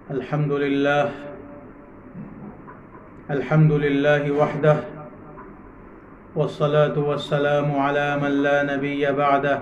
الحمد لله وحده والصلاة والسلام على من لا نبي بعده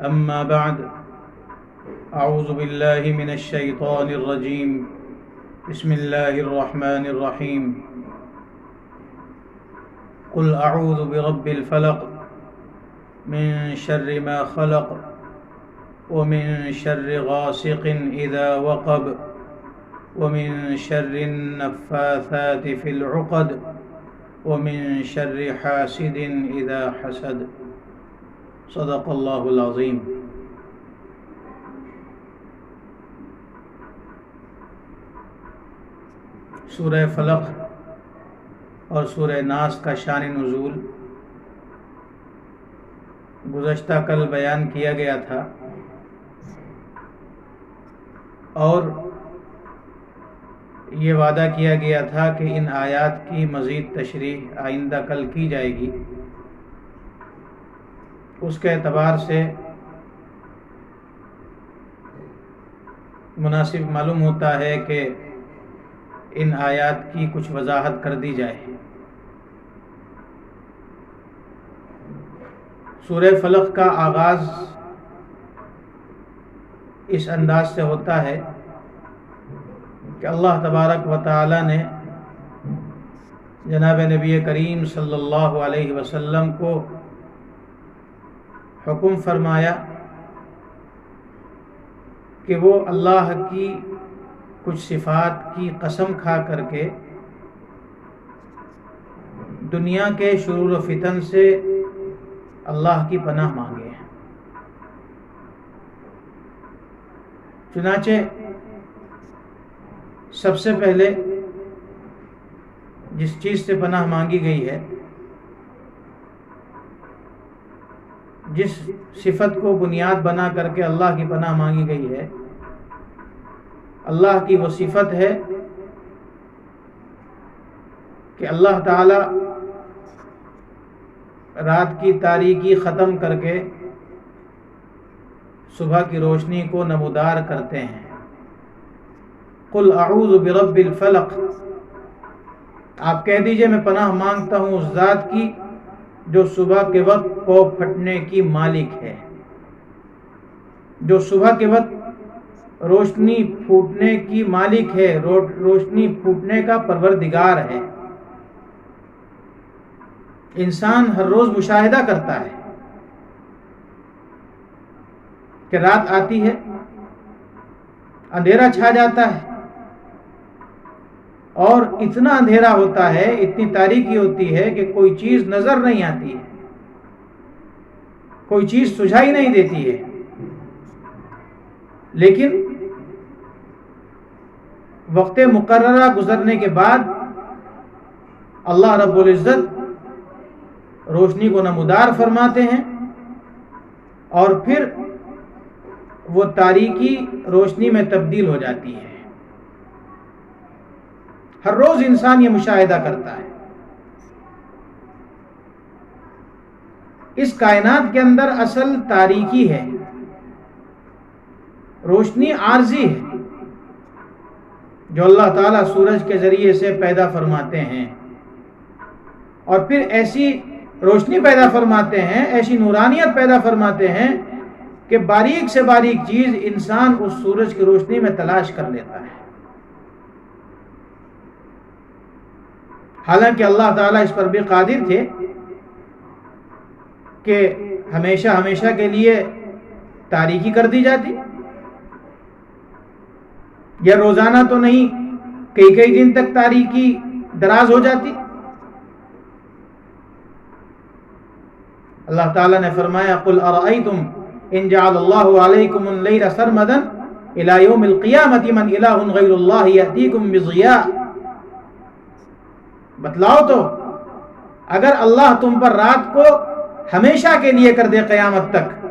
أما بعد أعوذ بالله من الشيطان الرجيم بسم الله الرحمن الرحيم قل أعوذ برب الفلق من شر ما خلق ومن شر غاسق إذا وقب ومن شر النفاثات في العقد ومن شر حاسد إذا حسد صدق الله العظيم۔ سورہ فلق اور سورہ ناس کا شان نزول گزشتہ کل بیان کیا گیا تھا، اور یہ وعدہ کیا گیا تھا کہ ان آیات کی مزید تشریح آئندہ کل کی جائے گی۔ اس کے اعتبار سے مناسب معلوم ہوتا ہے کہ ان آیات کی کچھ وضاحت کر دی جائے۔ سورہ فلق کا آغاز اس انداز سے ہوتا ہے کہ اللہ تبارک و تعالی نے جناب نبی کریم صلی اللہ علیہ وسلم کو حکم فرمایا کہ وہ اللہ کی کچھ صفات کی قسم کھا کر کے دنیا کے شرور و فتن سے اللہ کی پناہ مانگے۔ چنانچہ سب سے پہلے جس چیز سے پناہ مانگی گئی ہے، جس صفت کو بنیاد بنا کر کے اللہ کی پناہ مانگی گئی ہے، اللہ کی وہ صفت ہے کہ اللہ تعالی رات کی تاریکی ختم کر کے صبح کی روشنی کو نمودار کرتے ہیں۔ قل اعوذ برب الفلق، آپ کہہ دیجئے میں پناہ مانگتا ہوں اس ذات کی جو صبح کے وقت پو پھٹنے کی مالک ہے، جو صبح کے وقت روشنی پھوٹنے کی مالک ہے، روشنی پھوٹنے کا پروردگار ہے۔ انسان ہر روز مشاہدہ کرتا ہے کہ رات آتی ہے، اندھیرا چھا جاتا ہے، اور اتنا اندھیرا ہوتا ہے، اتنی تاریکی ہوتی ہے کہ کوئی چیز نظر نہیں آتی ہے، کوئی چیز سجھائی نہیں دیتی ہے۔ لیکن وقت مقررہ گزرنے کے بعد اللہ رب العزت روشنی کو نمودار فرماتے ہیں، اور پھر وہ تاریکی روشنی میں تبدیل ہو جاتی ہے۔ ہر روز انسان یہ مشاہدہ کرتا ہے۔ اس کائنات کے اندر اصل تاریکی ہے، روشنی عارضی ہے جو اللہ تعالیٰ سورج کے ذریعے سے پیدا فرماتے ہیں، اور پھر ایسی روشنی پیدا فرماتے ہیں، ایسی نورانیت پیدا فرماتے ہیں کہ باریک سے باریک چیز انسان اس سورج کی روشنی میں تلاش کر لیتا ہے۔ حالانکہ اللہ تعالیٰ اس پر بھی قادر تھے کہ ہمیشہ ہمیشہ کے لیے تاریکی کر دی جاتی، یا روزانہ تو نہیں، کئی کئی دن تک تاریکی دراز ہو جاتی۔ اللہ تعالیٰ نے فرمایا قل ارأیتم ان جعل اللہ علیکم اللیل سرمدا الی یوم القیامۃ من الہ غیر اللہ یأتیکم بضیاء، بتلاؤ تو اگر اللہ تم پر رات کو ہمیشہ کے لیے کر دے قیامت تک،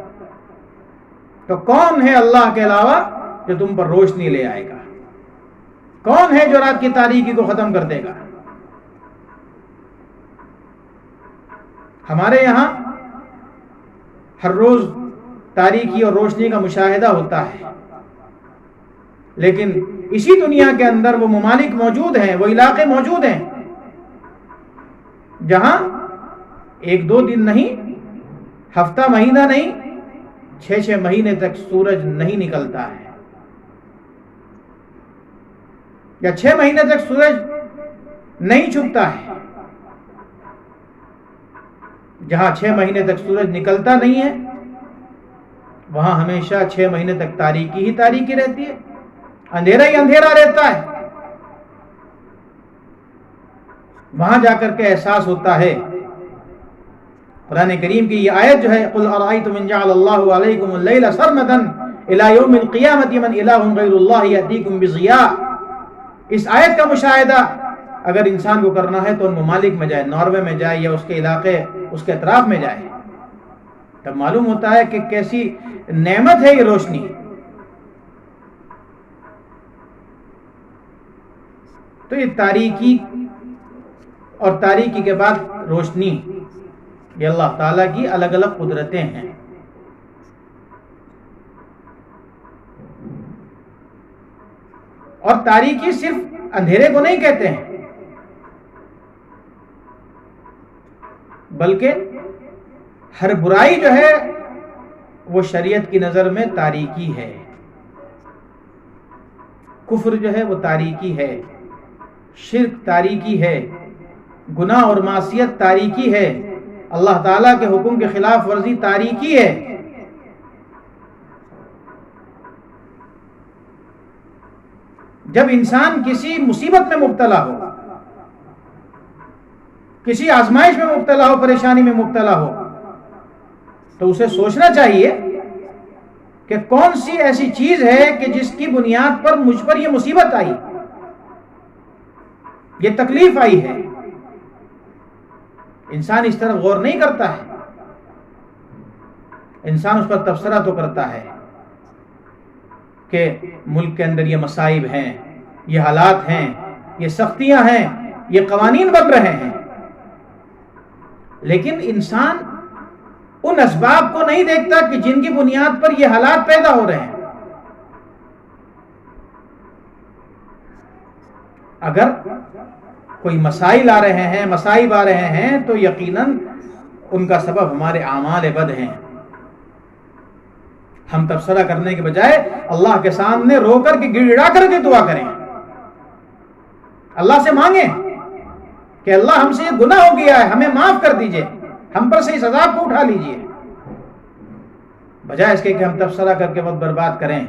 تو کون ہے اللہ کے علاوہ جو تم پر روشنی لے آئے گا؟ کون ہے جو رات کی تاریکی کو ختم کر دے گا؟ ہمارے یہاں ہر روز تاریکی اور روشنی کا مشاہدہ ہوتا ہے، لیکن اسی دنیا کے اندر وہ ممالک موجود ہیں، وہ علاقے موجود ہیں جہاں 1-2 دن نہیں، ہفتہ مہینہ نہیں، 6 مہینے تک سورج نہیں نکلتا ہے، یا 6 مہینے تک سورج نہیں چھپتا ہے۔ جہاں 6 مہینے تک سورج نکلتا نہیں ہے وہاں ہمیشہ 6 مہینے تک تاریکی ہی تاریکی رہتی ہے، اندھیرا ہی اندھیرا رہتا ہے۔ وہاں جا کر کے احساس ہوتا ہے۔ قرآن کریم کی یہ آیت جو ہے قُلْ أَرَأَيْتُمْ إِنْ جَعَلَ اللَّهُ عَلَيْكُمُ اللَّيْلَ سَرْمَدًا إِلَى يَوْمِ الْقِيَامَةِ مَنْ إِلَٰهٌ غَيْرُ اللَّهِ يَأْتِيكُمْ بِضِيَاءٍ، اس آیت کا مشاہدہ اگر انسان کو کرنا ہے تو ان ممالک میں جائے، ناروے میں جائے یا اس کے علاقے، اس کے اطراف میں جائے، تب معلوم ہوتا ہے کہ کیسی نعمت ہے یہ روشنی۔ تو یہ تاریکی اور تاریکی کے بعد روشنی، یہ اللہ تعالیٰ کی الگ الگ قدرتیں ہیں۔ اور تاریکی صرف اندھیرے کو نہیں کہتے ہیں، بلکہ ہر برائی جو ہے وہ شریعت کی نظر میں تاریکی ہے۔ کفر جو ہے وہ تاریکی ہے، شرک تاریکی ہے، گناہ اور معصیت تاریکی ہے، اللہ تعالیٰ کے حکم کے خلاف ورزی تاریکی ہے۔ جب انسان کسی مصیبت میں مبتلا ہو، کسی آزمائش میں مبتلا ہو، پریشانی میں مبتلا ہو، تو اسے سوچنا چاہیے کہ کون سی ایسی چیز ہے کہ جس کی بنیاد پر مجھ پر یہ مصیبت آئی، یہ تکلیف آئی ہے۔ انسان اس طرف غور نہیں کرتا ہے، انسان اس پر تبصرہ تو کرتا ہے کہ ملک کے اندر یہ مصائب ہیں، یہ حالات ہیں، یہ سختیاں ہیں، یہ قوانین بن رہے ہیں، لیکن انسان ان اسباب کو نہیں دیکھتا کہ جن کی بنیاد پر یہ حالات پیدا ہو رہے ہیں۔ اگر کوئی مسائل آ رہے ہیں، مصائب آ رہے ہیں، تو یقیناً ان کا سبب ہمارے اعمال بد ہیں۔ ہم تبصرہ کرنے کے بجائے اللہ کے سامنے رو کر کے گڑ گڑا کر کے دعا کریں، اللہ سے مانگیں کہ اللہ ہم سے یہ گناہ ہو گیا ہے، ہمیں معاف کر دیجئے، ہم پر سے اس عذاب کو اٹھا لیجئے، بجائے اس کے کہ ہم تبصرہ کر کے وقت برباد کریں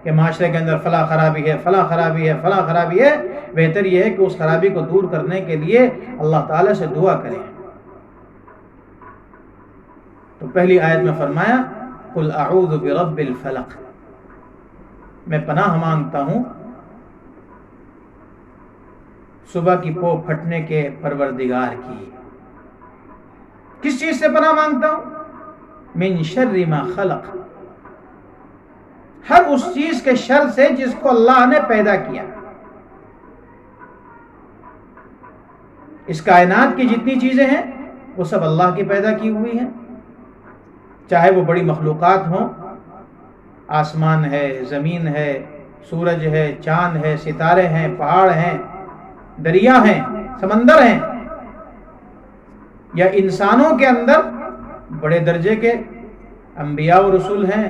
کہ معاشرے کے اندر فلاں خرابی ہے، فلاں خرابی ہے، فلاں خرابی ہے۔ بہتر یہ ہے کہ اس خرابی کو دور کرنے کے لیے اللہ تعالی سے دعا کریں۔ تو پہلی آیت میں فرمایا قُلْ أَعُوذُ بِرَبِّ الْفَلَقِ، میں پناہ مانگتا ہوں صبح کی پو پھٹنے کے پروردگار کی۔ کس چیز سے پناہ مانگتا ہوں؟ من شر ما خلق، ہر اس چیز کے شر سے جس کو اللہ نے پیدا کیا۔ اس کائنات کی جتنی چیزیں ہیں وہ سب اللہ کی پیدا کی ہوئی ہیں، چاہے وہ بڑی مخلوقات ہوں، آسمان ہے، زمین ہے، سورج ہے، چاند ہے، ستارے ہیں، پہاڑ ہیں، دریا ہیں، سمندر ہیں، یا انسانوں کے اندر بڑے درجے کے انبیاء و رسول ہیں،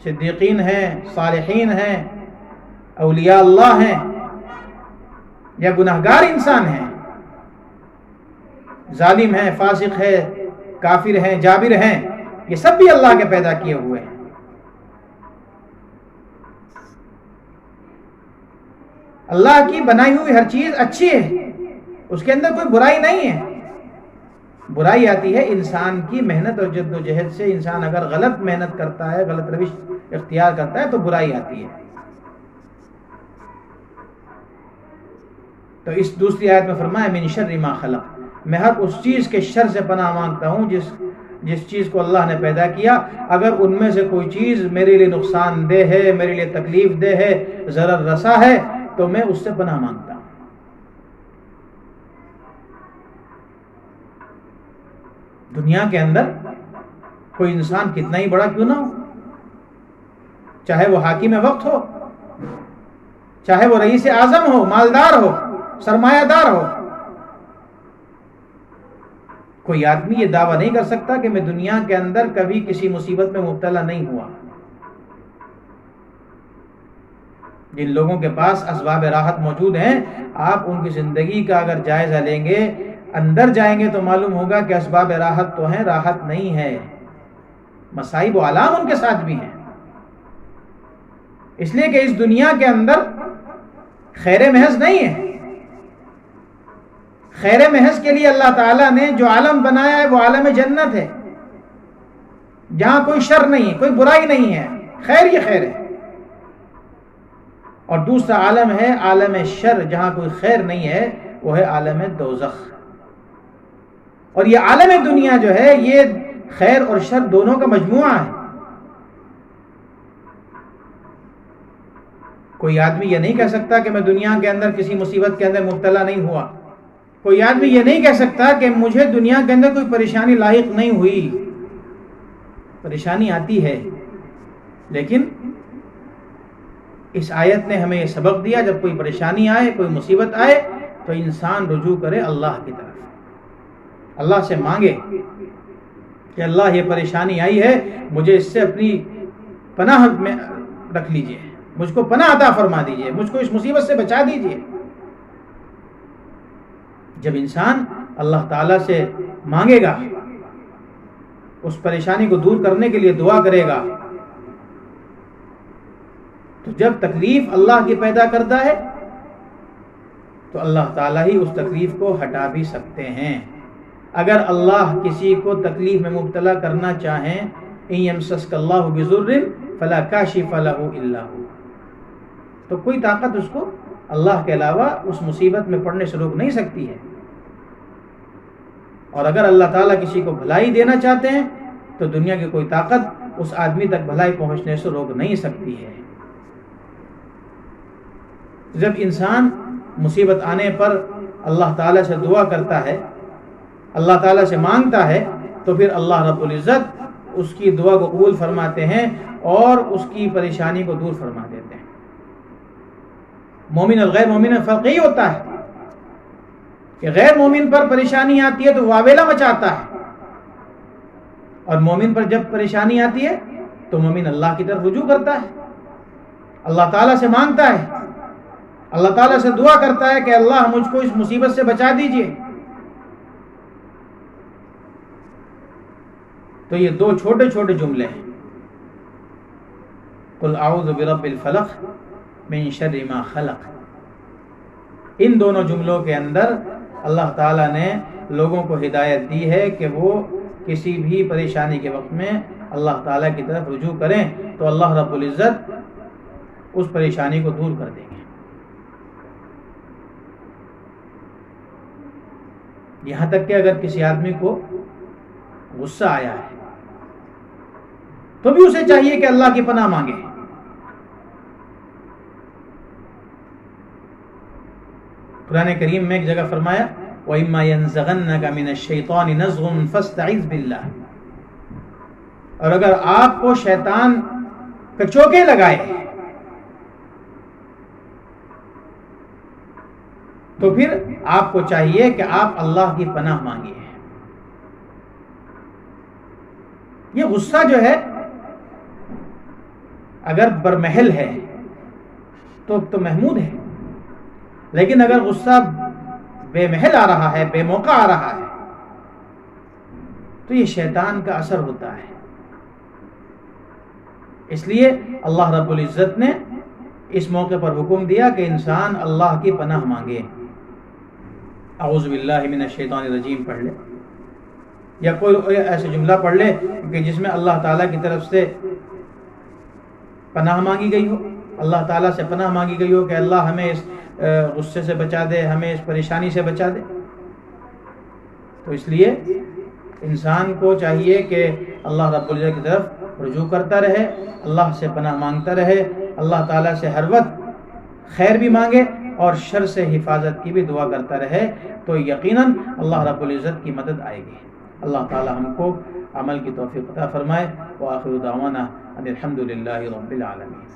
صدیقین ہیں، صالحین ہیں، اولیاء اللہ ہیں، یا گناہگار انسان ہیں، ظالم ہیں، فاسق ہے، کافر ہیں، جابر ہیں، یہ سب بھی اللہ کے پیدا کیے ہوئے ہیں۔ اللہ کی بنائی ہوئی ہر چیز اچھی ہے، اس کے اندر کوئی برائی نہیں ہے۔ برائی آتی ہے انسان کی محنت اور جد و جہد سے۔ انسان اگر غلط محنت کرتا ہے، غلط روش اختیار کرتا ہے تو برائی آتی ہے۔ تو اس دوسری آیت میں فرمایا من شر ما خلق، میں ہر اس چیز کے شر سے پناہ مانگتا ہوں جس چیز کو اللہ نے پیدا کیا۔ اگر ان میں سے کوئی چیز میرے لیے نقصان دہ ہے، میرے لیے تکلیف دہ ہے، ضرر رسا ہے، تو میں اس سے پناہ مانگتا ہوں۔ دنیا کے اندر کوئی انسان کتنا ہی بڑا کیوں نہ ہو، چاہے وہ حاکم وقت ہو، چاہے وہ رئیس اعظم ہو، مالدار ہو، سرمایہ دار ہو، کوئی آدمی یہ دعویٰ نہیں کر سکتا کہ میں دنیا کے اندر کبھی کسی مصیبت میں مبتلا نہیں ہوا۔ جن لوگوں کے پاس اسباب راحت موجود ہیں، آپ ان کی زندگی کا اگر جائزہ لیں گے، اندر جائیں گے تو معلوم ہوگا کہ اسباب راحت تو ہیں، راحت نہیں ہے، مصائب و آلام ان کے ساتھ بھی ہیں۔ اس لیے کہ اس دنیا کے اندر خیر محض نہیں ہے۔ خیر محض کے لیے اللہ تعالیٰ نے جو عالم بنایا ہے وہ عالم جنت ہے، جہاں کوئی شر نہیں ہے، کوئی برائی نہیں ہے، خیر ہی خیر ہے۔ اور دوسرا عالم ہے عالم شر، جہاں کوئی خیر نہیں ہے، وہ ہے عالم دوزخ۔ اور یہ عالم دنیا جو ہے یہ خیر اور شر دونوں کا مجموعہ ہے۔ کوئی آدمی یہ نہیں کہہ سکتا کہ میں دنیا کے اندر کسی مصیبت کے اندر مبتلا نہیں ہوا، کوئی آدمی یہ نہیں کہہ سکتا کہ مجھے دنیا کے اندر کوئی پریشانی لاحق نہیں ہوئی۔ پریشانی آتی ہے، لیکن اس آیت نے ہمیں یہ سبق دیا، جب کوئی پریشانی آئے، کوئی مصیبت آئے، تو انسان رجوع کرے اللہ کی طرف، اللہ سے مانگے کہ اللہ یہ پریشانی آئی ہے، مجھے اس سے اپنی پناہ میں رکھ لیجئے، مجھ کو پناہ عطا فرما دیجئے، مجھ کو اس مصیبت سے بچا دیجئے۔ جب انسان اللہ تعالیٰ سے مانگے گا، اس پریشانی کو دور کرنے کے لیے دعا کرے گا، تو جب تکلیف اللہ کی پیدا کرتا ہے تو اللہ تعالیٰ ہی اس تکلیف کو ہٹا بھی سکتے ہیں۔ اگر اللہ کسی کو تکلیف میں مبتلا کرنا چاہیں، ان یمسسک اللہ بضر فلا کاشف لہ الا ہو، تو کوئی طاقت اس کو اللہ کے علاوہ اس مصیبت میں پڑنے سے روک نہیں سکتی ہے۔ اور اگر اللہ تعالیٰ کسی کو بھلائی دینا چاہتے ہیں تو دنیا کی کوئی طاقت اس آدمی تک بھلائی پہنچنے سے روک نہیں سکتی ہے۔ جب انسان مصیبت آنے پر اللہ تعالیٰ سے دعا کرتا ہے، اللہ تعالیٰ سے مانگتا ہے، تو پھر اللہ رب العزت اس کی دعا کو قبول فرماتے ہیں اور اس کی پریشانی کو دور فرما دیتے ہیں۔ مومن اور غیر مومن میں فرق یہی ہوتا ہے کہ غیر مومن پر پریشانی آتی ہے تو واویلا مچاتا ہے، اور مومن پر جب پریشانی آتی ہے تو مومن اللہ کی طرف رجوع کرتا ہے، اللہ تعالیٰ سے مانگتا ہے، اللہ تعالیٰ سے دعا کرتا ہے کہ اللہ مجھ کو اس مصیبت سے بچا دیجئے۔ تو یہ دو چھوٹے چھوٹے جملے ہیں، قل اعوذ برب الفلق من شر ما خلق۔ ان دونوں جملوں کے اندر اللہ تعالیٰ نے لوگوں کو ہدایت دی ہے کہ وہ کسی بھی پریشانی کے وقت میں اللہ تعالیٰ کی طرف رجوع کریں تو اللہ رب العزت اس پریشانی کو دور کر دیں گے۔ یہاں تک کہ اگر کسی آدمی کو غصہ آیا ہے تو بھی اسے چاہیے کہ اللہ کی پناہ مانگے۔ قرآن کریم میں ایک جگہ فرمایا وَإِمَّا يَنزَغَنَّكَ مِنَ الشَّيْطَانِ نَزْغٌ فَاسْتَعِذْ بِاللَّهِ، اور اگر آپ کو شیطان کچوکے لگائے تو پھر آپ کو چاہیے کہ آپ اللہ کی پناہ مانگیے۔ یہ غصہ جو ہے اگر برمحل ہے تو محمود ہے، لیکن اگر غصہ بے محل آ رہا ہے، بے موقع آ رہا ہے، تو یہ شیطان کا اثر ہوتا ہے۔ اس لیے اللہ رب العزت نے اس موقع پر حکم دیا کہ انسان اللہ کی پناہ مانگے۔ اعوذ باللہ من الشیطان الرجیم پڑھ لے، یا کوئی ایسا جملہ پڑھ لے کہ جس میں اللہ تعالیٰ کی طرف سے پناہ مانگی گئی ہو، اللہ تعالیٰ سے پناہ مانگی گئی ہو کہ اللہ ہمیں اس غصے سے بچا دے، ہمیں اس پریشانی سے بچا دے۔ تو اس لیے انسان کو چاہیے کہ اللہ رب العزت کی طرف رجوع کرتا رہے، اللہ سے پناہ مانگتا رہے، اللہ تعالیٰ سے ہر وقت خیر بھی مانگے اور شر سے حفاظت کی بھی دعا کرتا رہے، تو یقیناً اللہ رب العزت کی مدد آئے گی۔ اللہ تعالیٰ ہم کو عمل کی توفیق عطا فرمائے۔ وآخر دعوانا ان الحمد للہ رب العالمین۔